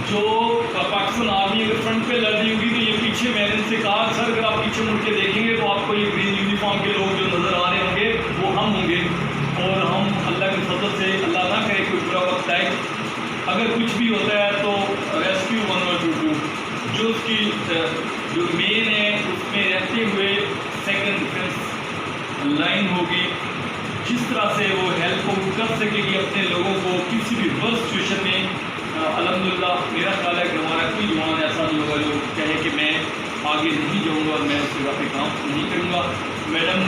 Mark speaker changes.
Speaker 1: जो पाकिस्तान आर्मी अगर फ्रंट पे लड़ रही होगी तो ये पीछे मैंने इनसे कहा सर अगर आप पीछे मुड़ के देखेंगे तो आपको ये ग्रीन यूनिफॉर्म के लोग जो नज़र आ रहे होंगे वो हम होंगे। और हम अल्लाह के फजल से, अल्लाह ना करे कोई बुरा वक्त आए, अगर कुछ भी होता है तो रेस्क्यू 122 जो उसकी जो मेन है उसमें रहते हुए सेकंड डिफेंस लाइन होगी, जिस तरह से वो हेल्प कर सकेगी अपने लोगों को किसी भी वर्स्ट सिचुएशन में। अल्हम्दुलिल्लाह मेरा ख्याल है कि हमारा कोई जवान ऐसा नहीं होगा जो कहे कि मैं आगे नहीं जाऊंगा और मैं उसके बाकी काम नहीं करूंगा। मैडम